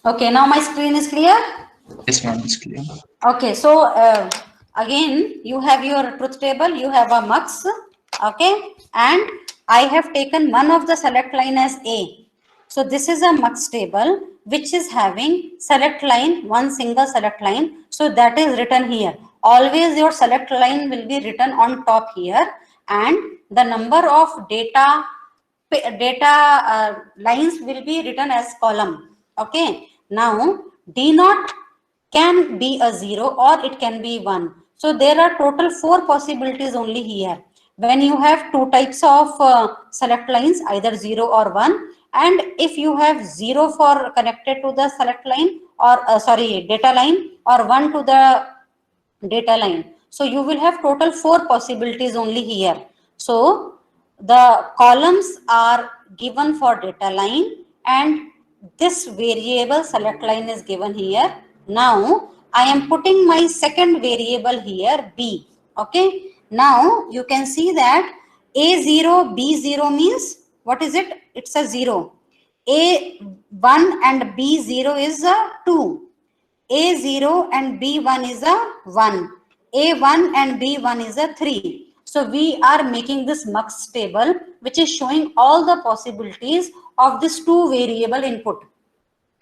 Okay, now my screen is clear. Yes, ma'am, it's clear. Okay, so again, you have your truth table, you have a mux, okay, and I have taken one of the select line as A. So this is a mux table which is having select line, one single select line. So that is written here. Always your select line will be written on top here, and the number of data lines will be written as column. Okay, now D naught can be a 0 or it can be 1. So there are total 4 possibilities only here. When you have two types of select lines, either 0 or 1, and if you have 0 for connected to the select line or sorry data line, or 1 to the data line. So you will have total 4 possibilities only here. So the columns are given for data line and this variable select line is given here. Now I am putting my second variable here B. Okay. Now you can see that A0 B0 means what is it? It's a 0. A1 and B0 is a 2. A0 and B1 is a 1. A1 and B1 is a 3. So we are making this mux table which is showing all the possibilities of this two variable input.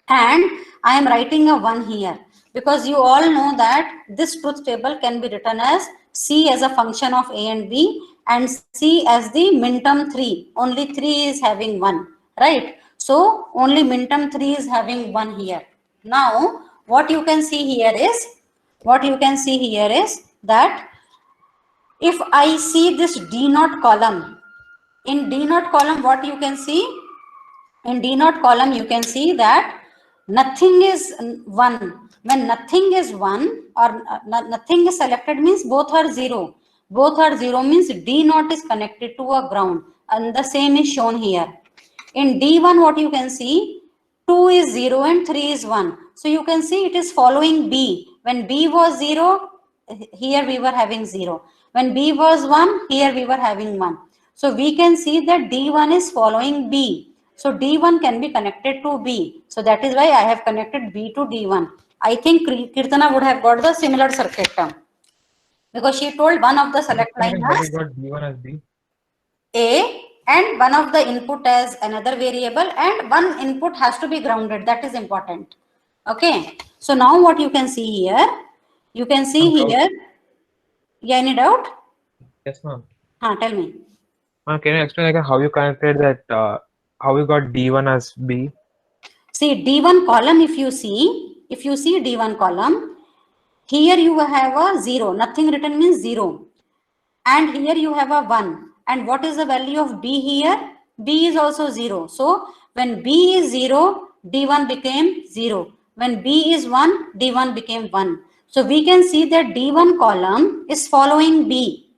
And I am writing a 1 here because you all know that this truth table can be written as C as a function of A and B and C as the minterm 3. Only 3 is having 1, right? So only minterm 3 is having 1 here. Now what you can see here is that if I see this D naught column, in D naught column what you can see? In D naught column you can see that nothing is 1. When nothing is 1 or nothing is selected means both are 0. Both are 0 means D naught is connected to a ground and the same is shown here. In D1 what you can see, 2 is 0 and 3 is 1. So you can see it is following B. When B was 0, here we were having 0. When B was 1, here we were having 1. So we can see that D1 is following B. So D1 can be connected to B. So that is why I have connected B to D1. I think Kirtana would have got the similar circuit term because she told one of the select line But as we got D1 as B. A and one of the input as another variable and one input has to be grounded. That is important. Okay. So now what you can see here, you can see Some doubt. here, yeah, any doubt? Yes, ma'am. Tell me. Can you explain again how you connected that? How you got D1 as B? See D1 column, if you see D1 column, here you have a 0, nothing written means 0. And here you have a 1. And what is the value of B here? B is also 0. So when B is 0, D1 became 0. When B is 1, D1 became 1. So we can see that D1 column is following B.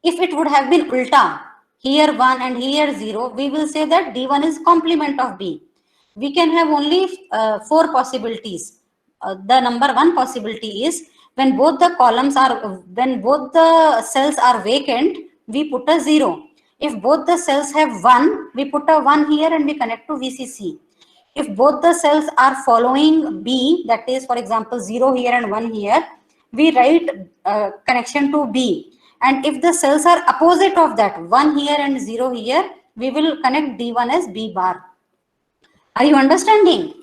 If it would have been ulta, here 1 and here 0, we will say that D1 is complement of B. We can have only 4 possibilities. The number 1 possibility is when both the columns are, when both the cells are vacant, we put a 0. If both the cells have 1, we put a 1 here and we connect to VCC. If both the cells are following B, that is for example 0 here and 1 here, we write connection to B. And if the cells are opposite of that, 1 here and 0 here, we will connect D1 as B bar. Are you understanding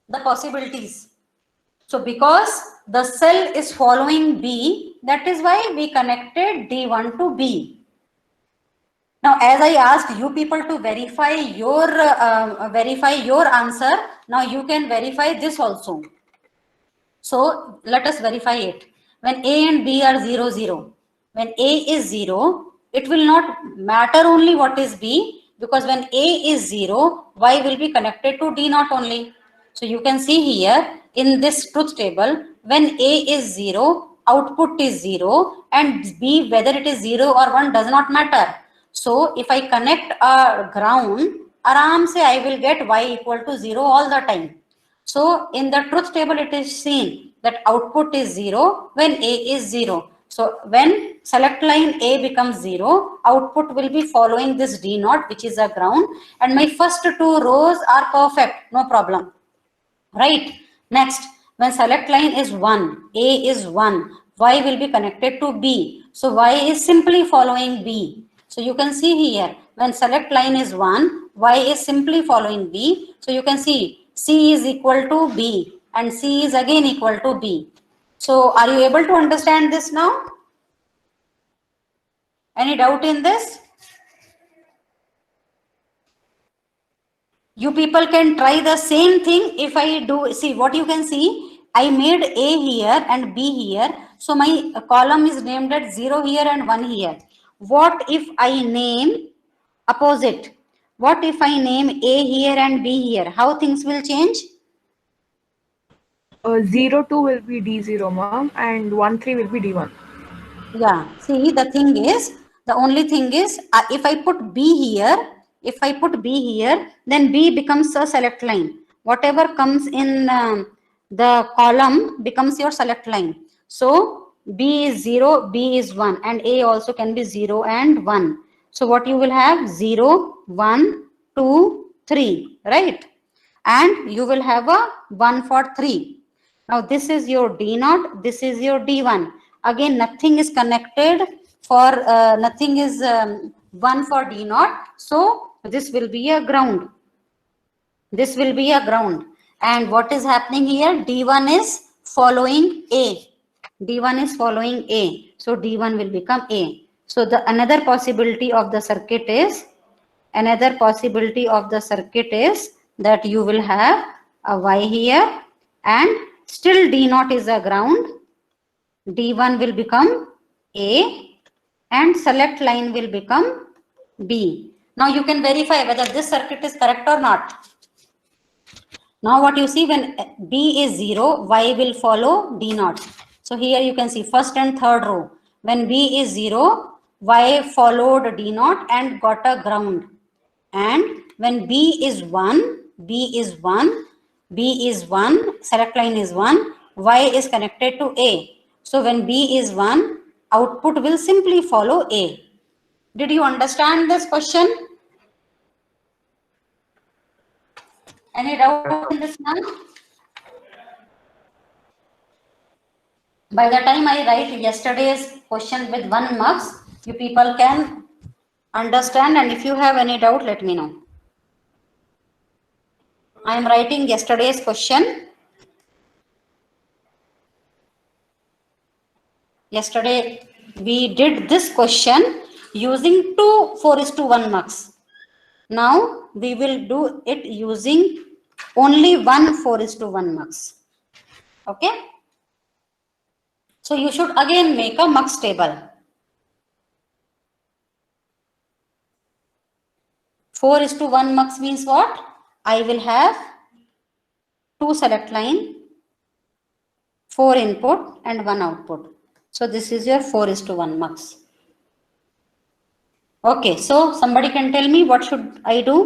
the possibilities? So because the cell is following B, that is why we connected D1 to B. Now, as I asked you people to verify your answer, now you can verify this also. So let us verify it. When A and B are 0, 0, when A is 0, it will not matter only what is B, because when A is 0, Y will be connected to D not only. So you can see here in this truth table, when A is 0, output is 0, and B, whether it is 0 or 1 does not matter. So if I connect a ground, aram se I will get Y equal to 0 all the time. So in the truth table, it is seen that output is 0 when A is 0. So when select line A becomes 0, output will be following this D naught, which is a ground, and my first two rows are perfect, no problem. right? Next, when select line is 1, A is 1, Y will be connected to B. So Y is simply following B. So you can see here, when select line is 1, Y is simply following B. So you can see C is equal to B and C is again equal to B. So are you able to understand this now? Any doubt in this? You people can try the same thing. If I do, see what you can see, I made A here and B here. So my column is named at 0 here and 1 here. What if I name opposite? What if I name A here and B here? How things will change? 0, 2 will be D0, ma'am, and 1, 3 will be D1. Yeah, see, the only thing is, if I put B here, then B becomes a select line. Whatever comes in the column becomes your select line. So B is 0, B is 1, and A also can be 0 and 1. So what you will have 0, 1, 2, 3, right? And you will have a 1 for 3. Now this is your D0, this is your D1. Again, nothing is connected for, nothing is 1 for D0. So this will be a ground. This will be a ground. And what is happening here? D1 is following A. D1 is following A. So D1 will become A. So the another possibility of the circuit is, that you will have a Y here and still D0 is a ground. D1 will become A and select line will become B. Now you can verify whether this circuit is correct or not. Now what you see, when B is 0, Y will follow D0. So here you can see first and third row. When B is 0, Y followed D0 and got a ground. And when B is 1, select line is 1, Y is connected to A. So when B is 1, output will simply follow A. Did you understand this question? Any doubt in this now? By the time I write yesterday's question with 1 marks, you people can understand, and if you have any doubt, let me know. I am writing yesterday's question. Yesterday we did this question using 2 4:1 marks. Now we will do it using only 1 4:1 marks. Okay. So you should again make a mux table. 4:1 mux means what? I will have 2 select line, 4 input and 1 output. So this is your 4:1 mux. Okay, so somebody can tell me what should I do?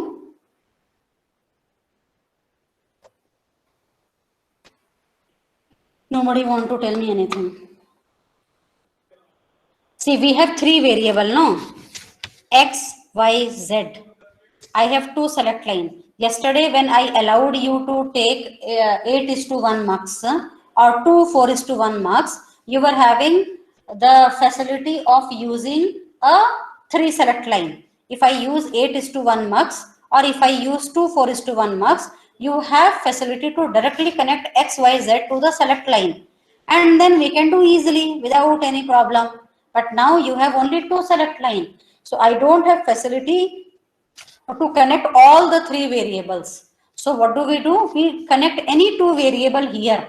Nobody want to tell me anything. See, we have 3 variable, no? X, Y, Z. I have 2 select line. Yesterday when I allowed you to take 8:1 mux or 2 4:1 mux, you were having the facility of using a 3 select line. If I use 8:1 mux or if I use 2 4:1 mux, you have facility to directly connect X, Y, Z to the select line. And then we can do easily without any problem. But now you have only 2 select line. So I don't have facility to connect all the 3 variables. So what do? We connect any 2 variable here.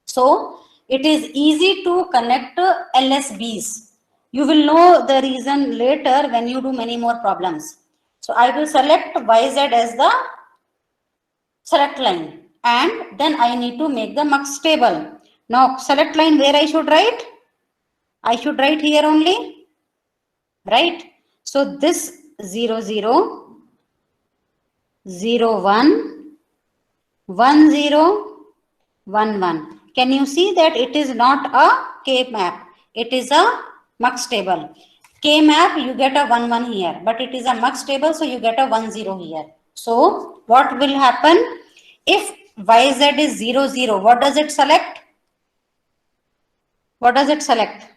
So it is easy to connect LSBs. You will know the reason later when you do many more problems. So I will select YZ as the select line and then I need to make the mux table. Now select line where I should write? I should write here only, right? So this 0 0 0 1 1 0 1 1. Can you see that it is not a K map? It is a mux table. K map you get a 1 1 here, but it is a mux table, so you get a 1 0 here. So what will happen if YZ is 0, 0. What does it select? What does it select?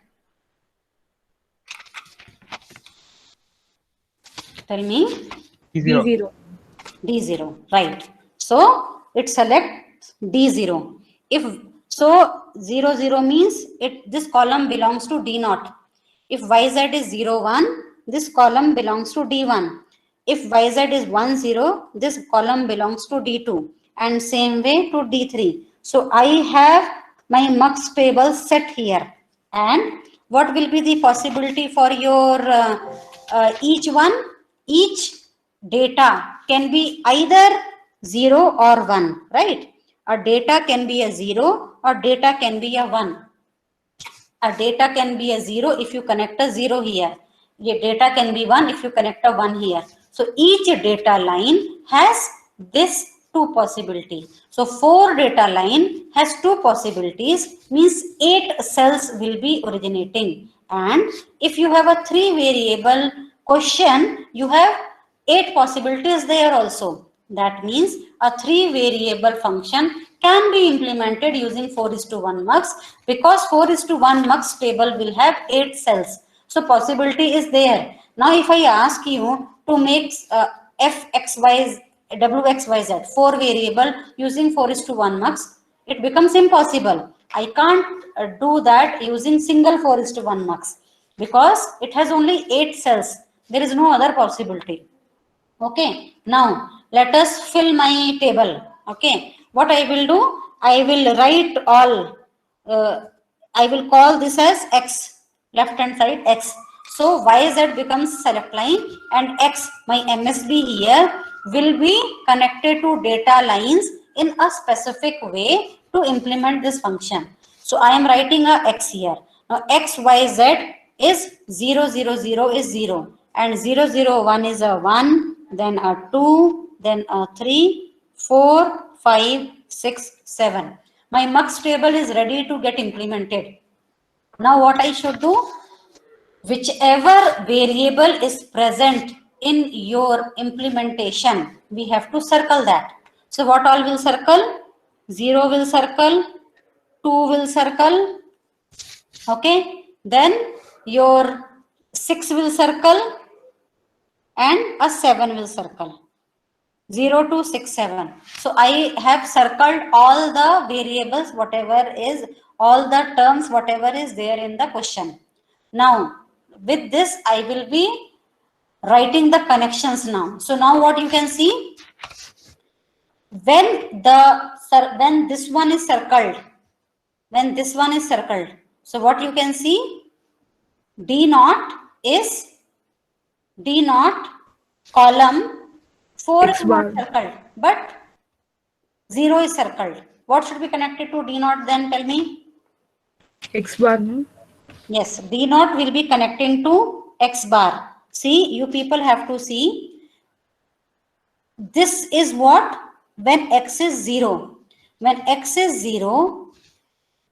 Tell me. D0. D0. D0, right. So it selects D0. If so, 0, 0 means this column belongs to D0. If YZ is 0, 1, this column belongs to D1. If YZ is 1, 0, this column belongs to D2. And same way to D3. So I have my mux table set here. And what will be the possibility for your each one? Each data can be either 0 or 1, right? A data can be a 0 or data can be a 1. A data can be a 0 if you connect a 0 here. Your data can be 1 if you connect a 1 here. So each data line has this two possibility. So 4 data line has two possibilities, means 8 cells will be originating. And if you have a 3 variable question, you have 8 possibilities there also. That means a 3 variable function can be implemented using 4:1 mux, because 4:1 mux table will have 8 cells. So possibility is there. Now if I ask you to make fxy, wxyz, 4 variable using 4:1 mux, it becomes impossible. I can't do that using single 4:1 mux, because it has only 8 cells. There is no other possibility. Okay, now let us fill my table. Okay, what I will do, I will write all, I will call this as X, left hand side X. So YZ becomes select line, and X, my MSB here, will be connected to data lines in a specific way to implement this function. So I am writing a X here. Now XYZ is 0, 0, 0 is 0, and 0, 0, 1 is a 1, then a 2, then a 3, 4, 5, 6, 7. My mux table is ready to get implemented. Now what I should do? Whichever variable is present in your implementation, we have to circle that. So what all will circle? 0 will circle, 2 will circle, okay, then your 6 will circle, and a 7 will circle. 0, 2, 6, 7. So I have circled all the variables, whatever is, all the terms, whatever is there in the question. Now, with this, I will be writing the connections now. So now what you can see, when this one is circled, so what you can see, D0 column 4 is not circled, but 0 is circled. What should be connected to D0 then? Tell me. X bar, no? Yes, D0 will be connecting to X bar. See, you people have to see. This is what when X is 0. When X is 0,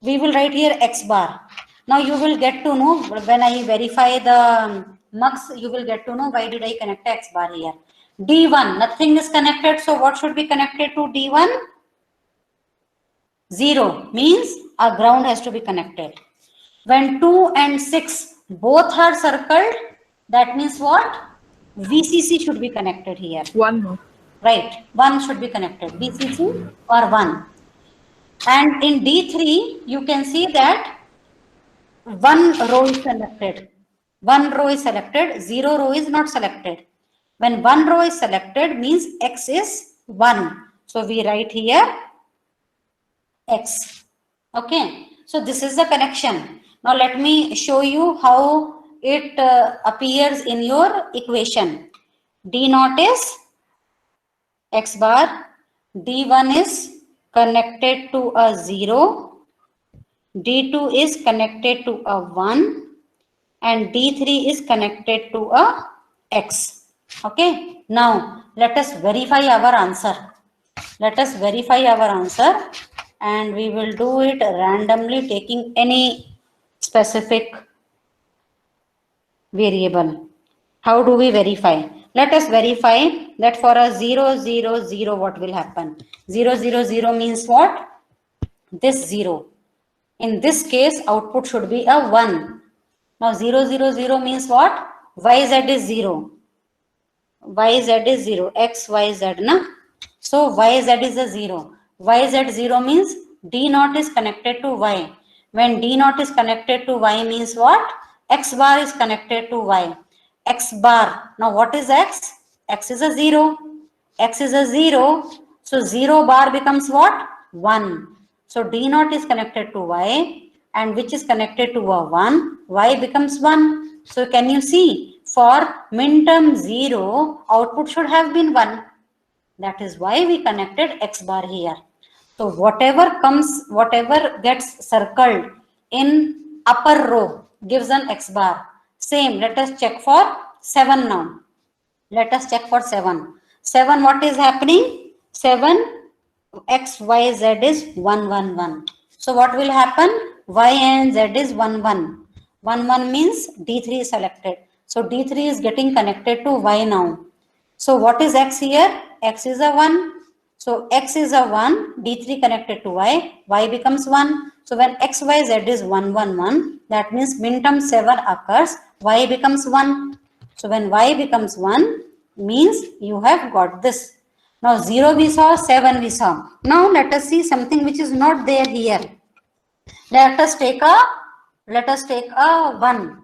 we will write here X bar. Now you will get to know, when I verify the mux, you will get to know why did I connect X bar here. D1, nothing is connected. So what should be connected to D1? 0 means a ground has to be connected. When 2 and 6 both are circled, that means what? VCC should be connected here. 1, no? Right, 1 should be connected, VCC or 1. And in D3, you can see that 1 row is selected. 1 row is selected, 0 row is not selected. When 1 row is selected, means X is 1. So we write here X. Okay, so this is the connection. Now let me show you how it appears in your equation. D0 is X bar, D1 is connected to a 0, D2 is connected to a 1, and D3 is connected to a X. Okay, now let us verify our answer. Let us verify our answer, and we will do it randomly, taking any specific variable. How do we verify? Let us verify that for a 0, 0, 0, what will happen? 0, 0, 0 means what? This 0. In this case, output should be a 1. Now 0, 0, 0 means what? YZ is 0. YZ is 0. X, Y, Z, na? So YZ is a 0. YZ 0 means D naught is connected to Y. When D naught is connected to Y means what? X bar is connected to Y. X bar. Now what is X? X is a 0. X is a 0. So 0 bar becomes what? 1. So D naught is connected to Y, and which is connected to a 1. Y becomes 1. So can you see? For min term 0, output should have been 1. That is why we connected X bar here. So whatever gets circled in upper row gives an X bar. Same, let us check for 7 now. Let us check for 7. 7, what is happening? 7, X, Y, Z is 1, 1, 1. So what will happen? Y and Z is 1, 1. 1, 1 means D3 is selected. So D3 is getting connected to Y now. So what is X here? X is a 1. So X is a 1, D3 connected to Y, Y becomes 1. So when X, Y, Z is 1, 1, 1, that means min term 7 occurs, Y becomes 1. So when Y becomes 1, means you have got this. Now 0 we saw, 7 we saw. Now let us see something which is not there here. Let us take a 1. Let us take a 1.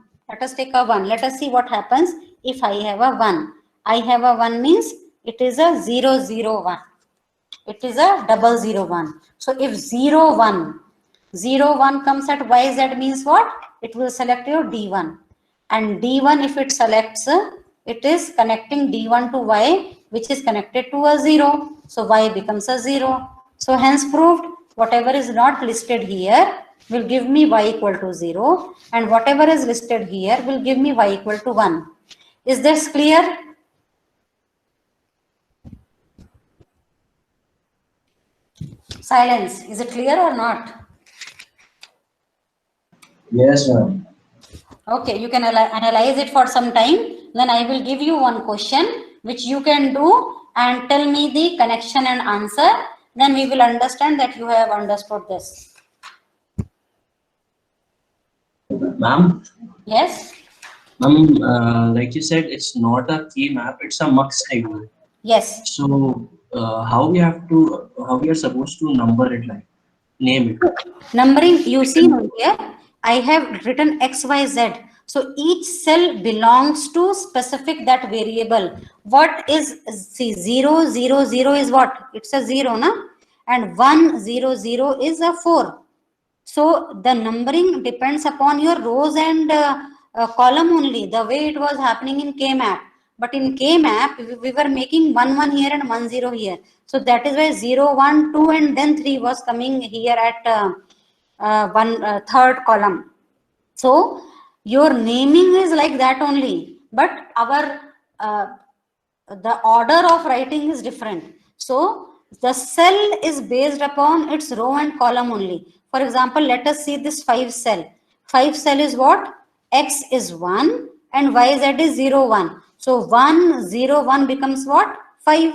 Let us see what happens if I have a 1. I have a 1 means it is a 0, 0, 1. It is a 0, 0, 1. So if 0, 1, 0, 1 comes at YZ means what? It will select your D1. And D1 if it selects, it is connecting D1 to Y, which is connected to a 0. So Y becomes a 0. So hence proved, whatever is not listed here will give me Y equal to 0. And whatever is listed here will give me Y equal to 1. Is this clear? Silence. Is it clear or not? Yes, ma'am. Okay, you can analyze it for some time. Then I will give you one question which you can do and tell me the connection and answer. Then we will understand that you have understood this. Ma'am, Yes? like you said, it's not a key map, it's a mux table. Yes. So how we are supposed to number it, like name it? Numbering, you see here, I have written X, Y, Z. So each cell belongs to specific that variable. What is, see, 0, 0, 0 is what? It's a 0, na? And 1, 0, 0 is a 4. So the numbering depends upon your rows and column only, the way it was happening in K-map. But in K-map, we were making 1, 1 here and 1, 0 here. So that is why 0, 1, 2 and then 3 was coming here at third column. So your naming is like that only, but our the order of writing is different. So the cell is based upon its row and column only. For example, let us see this 5 cell. 5 cell is what? X is 1 and YZ is 0, 1. So 1, 0, 1 becomes what? 5,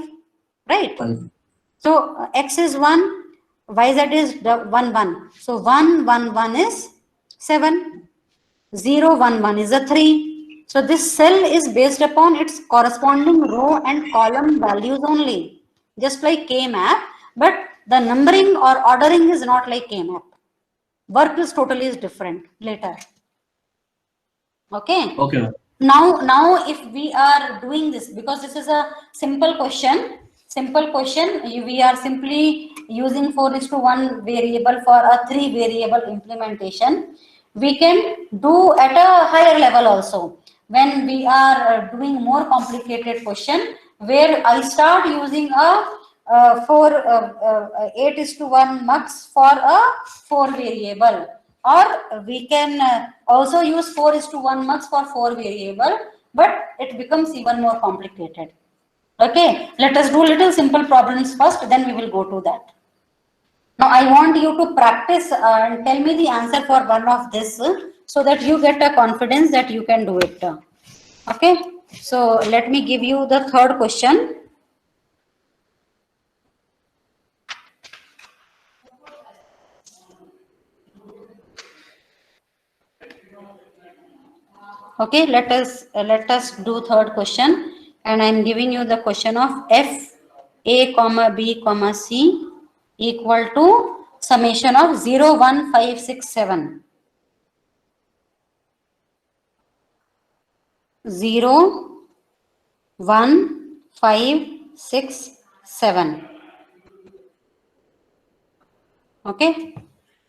right? 5. So X is 1, YZ is 1, 1. So 1, 1, 1 is 7. 0, 1, 1 is a 3. So this cell is based upon its corresponding row and column values only, just like K-map, but the numbering or ordering is not like K-map. Work is totally different later. Okay. Okay. Now if we are doing this, because this is a simple question, we are simply using 4:1 variable for a 3 variable implementation. We can do at a higher level also. When we are doing more complicated question, where I start using a 8:1 mux for a 4 variable, or we can also use 4:1 mux for 4 variable, but it becomes even more complicated. Okay, let us do little simple problems first, then we will go to that. Now I want you to practice and tell me the answer for one of this, so that you get a confidence that you can do it. Okay, so let me give you the third question. Okay, let us do third question, and I am giving you the question of f a comma b comma c equal to summation of 0, 1, 5, 6, 7. 0, 1, 5, 6, 7. Okay,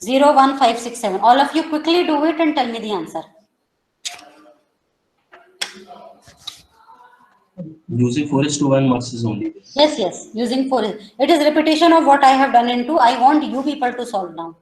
0, 1, 5, 6, 7. All of you quickly do it and tell me the answer. Using 4:1 marks is only this. Yes, using 4. It is repetition of what I have done in 2. I want you people to solve now.